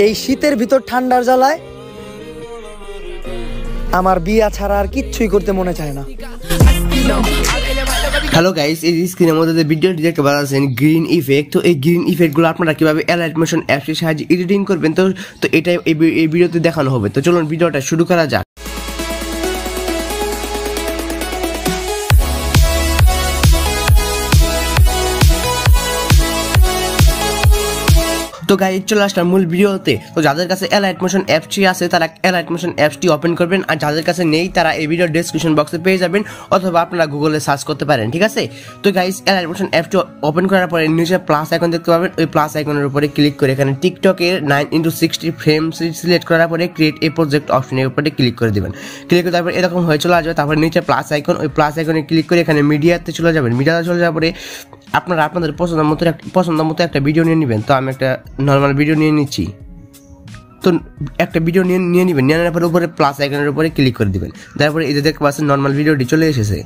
এই শীতের ভিতর ঠান্ডার জ্বালায় আমার বিয়া ছাড়া আর কিচ্ছুই করতে মনে চায় না। হ্যালো গাইস, এই স্ক্রিনের মধ্যে ভিডিওটি দেখতে পাচ্ছেন গ্রিন ইফেক্ট। তো এই গ্রিন ইফেক্টগুলো আপনারা কিভাবে অ্যালাইট মোশন অ্যাপসের সাহায্যে এডিটিং করবেন তো এটাই এই ভিডিওতে দেখানো হবে। তো চলুন ভিডিওটা শুরু করা যাক। তো গাইস চলে আসলাম মূল ভিডিওতে। তো যাদের কাছে অ্যালাইট মোশন অ্যাপসটি আছে তারা অ্যালাইট মোশন অ্যাপসটি ওপেন করবেন, আর যাদের কাছে নেই তারা এই ভিডিও ডেসক্রিপশন বক্সে পেয়ে যাবেন অথবা আপনারা গুগলে সার্চ করতে পারেন, ঠিক আছে। তো গাইস অ্যালাইট মোশন অ্যাপসটি ওপেন করার পরে নিচে প্লাস আইকন দেখতে পাবেন, ওই প্লাস আইকনের উপরে ক্লিক করে এখানে টিকটকের 9x60 ফ্রেম সিলেক্ট করার পরে ক্রিয়েট এ প্রজেক্ট অপশনের উপরে ক্লিক করে দিবেন। ক্লিক করে তারপর এরকম হয়ে চলে আসবে। তারপরে নিচে প্লাস আইকন, ওই প্লাস আইকনে ক্লিক করে এখানে মিডিয়াতে চলে যাবেন। মিডিয়াতে চলে যাওয়ার পরে আপনারা আপনাদের পছন্দ মতো একটা ভিডিও নিয়ে নেবেন। তো আমি একটা নর্মাল ভিডিও নিয়ে নিচ্ছি। তো একটা ভিডিও নিয়ে নেবেন, নিয়ে নেওয়ার পরে উপরে প্লাস আইকনের উপরে ক্লিক করে দিবেন। তারপরে এই যে দেখতে পাচ্ছেন নর্মাল ভিডিওটি চলে এসেছে।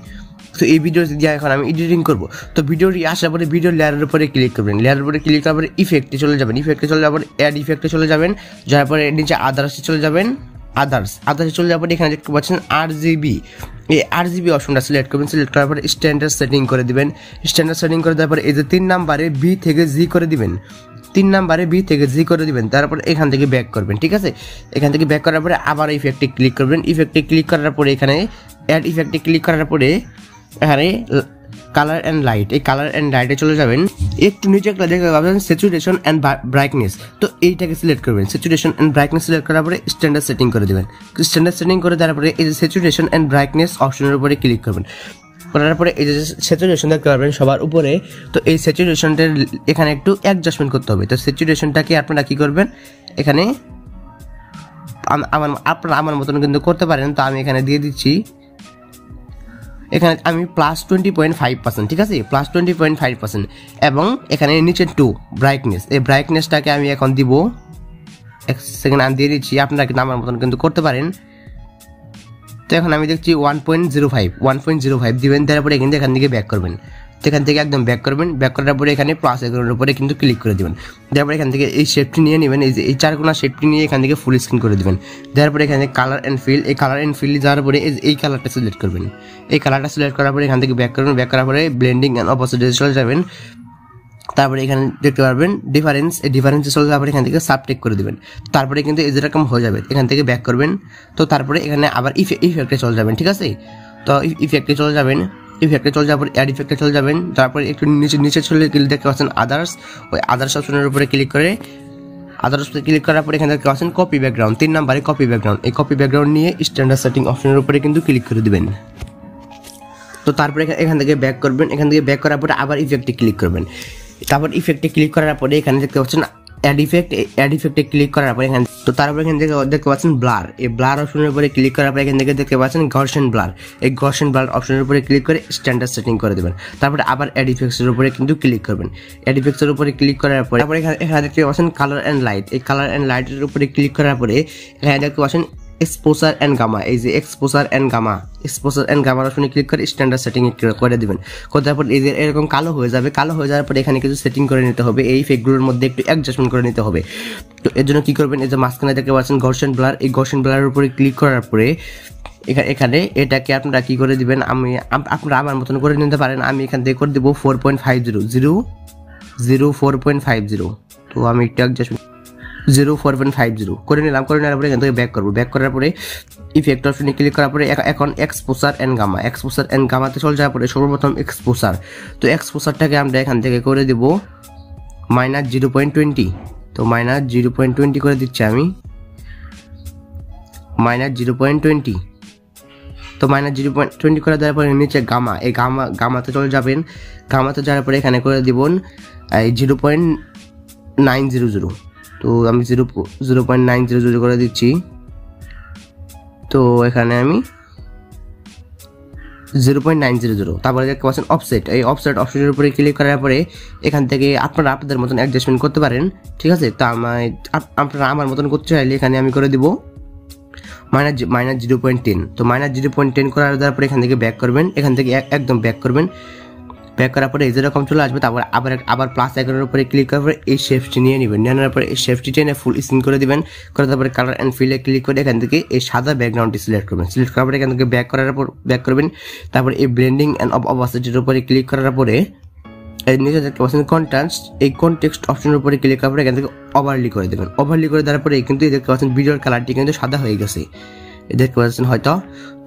তো এই ভিডিওটি দিয়ে এখন আমি এডিটিং করব। তো ভিডিওটি আসার পরে ভিডিও লেয়ারের উপরে ক্লিক করবেন। লেয়ারের উপরে ক্লিক করার পরে ইফেক্টে চলে যাবেন। ইফেক্টে চলে যাওয়ার পরে অ্যাড ইফেক্টে চলে যাবেন। যাওয়ার পরে নিচে আদার্সে চলে যাবেন। আদার্সে চলে যাওয়ার পরে এখানে দেখতে পাচ্ছেন RGB, এই RGB অপশনটা সিলেক্ট করবেন। সিলেক্ট করার পরে স্ট্যান্ডার্ড সেটিং করে দিবেন। স্ট্যান্ডার্ড সেটিং করে দেওয়ার পরে এই যে 3 নাম্বারে B থেকে G করে দিবেন। 3 নাম্বারে B থেকে G করে দিবেন। তারপর এখান থেকে ব্যাক করবেন, ঠিক আছে। এখান থেকে ব্যাক করার পরে আবার ইফেক্টে ক্লিক করবেন। ইফেক্টে ক্লিক করার পরে এখানে অ্যাড ইফেক্টে ক্লিক করার পরে এখানে কালার অ্যান্ড লাইট, এই কালার অ্যান্ড লাইটে চলে যাবেন। একটু নিচে একটা দেখতে পাবেন স্যাচুরেশন অ্যান্ড ব্রাইটনেস। তো এইটাকে সিলেক্ট করবেন। স্যাচুরেশন অ্যান্ড ব্রাইটনেস সিলেক্ট করার পরে স্ট্যান্ডার্ড সেটিং করে দেবেন। স্ট্যান্ডার্ড সেটিং করে দেওয়ার পরে এই যে স্যাচুরেশন অ্যান্ড ব্রাইটনেস অপশনের উপরে ক্লিক করবেন। করার পরে এই যে স্যাচুরেশন দেখতে পারবেন সবার উপরে। তো এই স্যাচুরেশনটার এখানে একটু অ্যাডজাস্টমেন্ট করতে হবে। তো স্যাচুরেশনটাকে আপনারা কি করবেন, এখানে আপনারা আমার মতন কিন্তু করতে পারেন। তো আমি এখানে দিয়ে দিচ্ছি, এখানে আমি +20.5%, ঠিক আছে, +20.5%। এবং এখানে নিচে 2 ব্রাইটনেস, এই ব্রাইটনেসটাকে আমি এখন দিব 1 সেকেন্ড আমি দিয়ে দিচ্ছি। আপনারা কিন্তু আমার মতন কিন্তু করতে পারেন। তো এখন আমি দেখছি 1.05 দিবেন। তারপরে কিন্তু এখান থেকে ব্যাক করবেন। তো এখান থেকে একদম ব্যাক করবেন। ব্যাক করার পরে এখানে প্লাস আইকনের উপরে কিন্তু ক্লিক করে দিবেন। তারপরে এখান থেকে এই শেপটি নিয়ে নেবেন, এই যে এই 4 কোণা শেপটি নিয়ে এখান থেকে ফুল স্ক্রিন করে দিবেন। তারপরে এখানে কালার অ্যান্ড ফিল, এই কালার অ্যান্ড ফিল যাওয়ার পরে এই কালারটা সিলেক্ট করবেন। এই কালারটা সিলেক্ট করার পরে এখান থেকে ব্যাক করবেন। ব্যাক করার পরে ব্লেন্ডিং অ্যান্ড অপোজিটে চলে যাবেন। তারপরে এখানে দেখতে পারবেন ডিফারেন্স, এই ডিফারেন্সে চলে যাওয়ার পরে এখান থেকে সাবটেক করে দেবেন। তারপরে কিন্তু এই যেরকম হয়ে যাবে, এখান থেকে ব্যাক করবেন। তো তারপরে এখানে আবার ইফেক্টে চলে যাবেন, ঠিক আছে। তো ইফেক্টে চলে যাবেন। ইফেক্টে চলে যাওয়ার পরে অ্যাড ইফেক্টে চলে যাবেন। তারপরে একটু নিচে চলে গেলে দেখতে পাচ্ছেন আদার্স, ওই আদার্স অপশনের উপরে ক্লিক করে আদার্স ক্লিক করার পরে এখানে দেখতে পাচ্ছেন কপি ব্যাকগ্রাউন্ড, 3 নাম্বারে কপি ব্যাকগ্রাউন্ড। এই কপি ব্যাকগ্রাউন্ড নিয়ে স্ট্যান্ডার্ড সেটিং অপশনের উপরে কিন্তু ক্লিক করে দিবেন। তো তারপরে এখান থেকে ব্যাক করবেন। এখান থেকে ব্যাক করার পরে আবার ইফেক্টে ক্লিক করবেন। তারপর ইফেক্টে ক্লিক করার পরে এখানে দেখতে পাচ্ছেন অ্যাড ইফেক্টে ক্লিক করার পরে এখানে, তো তারপরে এখান থেকে দেখতে পাচ্ছেন ব্লার, এই ব্লার অপশনের উপরে ক্লিক করার পরে এখান থেকে দেখতে পাচ্ছেন গর্শন ব্লার, এই গর্শন ব্লার অপশনের উপরে ক্লিক করে স্ট্যান্ডার্ড সেটিং করে দেবেন। তারপরে আবার অ্যাড ইফেক্টসের উপরে কিন্তু ক্লিক করবেন। অ্যাড ইফেক্টসের উপরে ক্লিক করার পরে তারপরে এখানে দেখতে পাচ্ছেন কালার অ্যান্ড লাইট, এই কালার অ্যান্ড লাইটের উপরে ক্লিক করার পরে এখানে দেখতে পাচ্ছেন এক্সপোজার অ্যান্ড গামা, এই যে এক্সপোজার অ্যান্ড গামার অপশনে ক্লিক করে স্ট্যান্ডার্ড সেটিং করে দিবেন। তারপর এই যে এরকম কালো হয়ে যাবে। কালো হয়ে যাওয়ার পরে এখানে কিছু সেটিং করে নিতে হবে, এই ইফেক্টগুলোর মধ্যে একটু অ্যাডজাস্টমেন্ট করে নিতে হবে। তো এর জন্য কি করবেন, এই যে মাঝখানে দেখতে পাচ্ছেন গর্শন ব্লার, এই গর্শন ব্লারের উপরে ক্লিক করার পরে এখানে এটাকে আপনারা কি করে দিবেন, আপনারা আমার মতন করে নিতে পারেন। আমি এখান থেকে করে দেবো 4.50 তো আমি একটু অ্যাডজাস্টমেন্ট 4.50 করে নিলাম। করে নেওয়ার পরে এখান থেকে ব্যাক করবো। ব্যাক করার পরে ইফেক্ট অপশনে ক্লিক করার পরে এখন এক্সপোজার অ্যান্ড গামাতে চলে যাওয়ার পরে সর্বপ্রথম এক্সপোজার, তো এক্সপোজারটাকে আমরা এখান থেকে করে দেব -0.20। তো -0.20 করে দিচ্ছি আমি, -0.20। তো -0.20 করে দেওয়ার পরে নিচে গামা, এই গামাতে চলে যাবেন। গামাতে যাওয়ার পরে এখানে করে দিব 0.900। তো আমি 0.900 করে দিচ্ছি। তো এখানে আমি 0.900। তারপরে দেখতে পাচ্ছেন অফসেট, এই অফসেট অপশনের উপরে ক্লিক করার পরে এখান থেকে আপনারা আপনাদের মতন অ্যাডজাস্টমেন্ট করতে পারেন, ঠিক আছে। তো আপনারা আমার মতন করতে চাইলে এখানে আমি করে দিব -0.10। তো -0.10 করার দেওয়ার পরে এখান থেকে ব্যাক করবেন। এখান থেকে একদম ব্যাক করবেন। ব্যাক করার পরে এই যেরকম চলে আসবে, তারপর আবার প্লাস আইকনের উপরে ক্লিক করার পরে এই শেপটি নিয়ে নেবেন, নেওয়ার পরে এই শেপটি টেনে ফুল স্ক্রিন করে দিবেন, করে তারপরে কালার অ্যান্ড ফিলে ক্লিক করে এখান থেকে এই সাদা ব্যাকগ্রাউন্ডটি সিলেক্ট করবেন, সিলেক্ট করার পরে এখান থেকে ব্যাক করার পর ব্যাক করবেন, তারপর এই ব্লেন্ডিং অ্যান্ড অপাসিটির উপরে ক্লিক করার পরে এই নিচে দেখতে পাচ্ছেন কন্ট্রাস্ট, এই কনটেক্সট অপশনের উপরে ক্লিক করার পরে এখান থেকে ওভারলি করে দেবেন, ওভারলি করে দেওয়ার পরে কিন্তু দেখতে পাচ্ছেন ভিডিওর কালারটি কিন্তু সাদা হয়ে গেছে, দেখতে পাচ্ছেন হয়তো।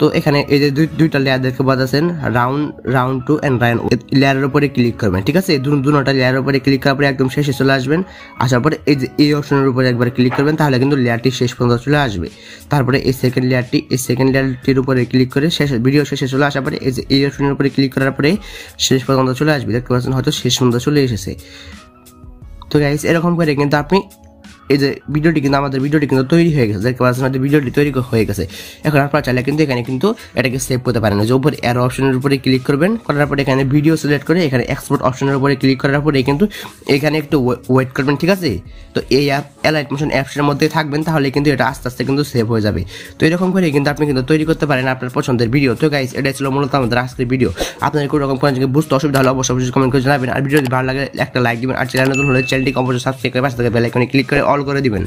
তো এখানে এই যে দুইটা লেয়ার দেখতে পাচ্ছেন, রাউন্ড 2 এন্ড রাউন্ড লেয়ারের উপরে ক্লিক করবেন, ঠিক আছে। দুটোটা লেয়ারের উপরে ক্লিক করার পরে একদম শেষে চলে আসবেন, আসার পরে এই যে এই অপশনের উপরে একবার ক্লিক করবেন, তাহলে কিন্তু লেয়ারটি শেষ পর্যন্ত চলে আসবে। তারপরে এই সেকেন্ড লেয়ারটির উপরে ক্লিক করে ভিডিও শেষে চলে আসার পরে এই যে এই অপশনের উপরে ক্লিক করার পরে শেষ পর্যন্ত চলে আসবে, দেখতে পাচ্ছেন হয়তো শেষ পর্যন্ত চলে এসেছে। তো গাইস এরকম করে কিন্তু আপনি এই যে আমাদের ভিডিওটি কিন্তু তৈরি হয়ে গেছে, দেখতে পাচ্ছেন আমাদের ভিডিওটি তৈরি হয়ে গেছে। এখন আপনারা চাইলে কিন্তু এখানে কিন্তু এটাকে সেভ করতে পারেন, যে উপরে অ্যারো অপশনের উপরে ক্লিক করবেন, করার পরে এখানে ভিডিও সিলেক্ট করে এখানে এক্সপোর্ট অপশনের উপরে ক্লিক করার পরে কিন্তু এখানে একটু ওয়েট করবেন, ঠিক আছে। তো এই অ্যালাইট মোশন অ্যাপসের মধ্যে থাকবেন, তাহলে কিন্তু এটা আস্তে আস্তে কিন্তু সেভ হয়ে যাবে। তো এরকম করে কিন্তু আপনি কিন্তু তৈরি করতে পারেন আপনার পছন্দের ভিডিও। তো গাইস এটা ছিল মূলত আমাদের আজকের ভিডিও। আপনাদের কোনো রকম কোনো বুঝতে অসুবিধা হলে অবশ্যই কমেন্ট করে জানাবেন, আর ভিডিও ভালো লাগে একটা লাইক দিবেন, আর চ্যানেল নতুন হলে চ্যানেলটি অবশ্যই সাবস্ক্রাইব করে পাশে থাকা বেল আইকনে ক্লিক করে অল করে দিবেন।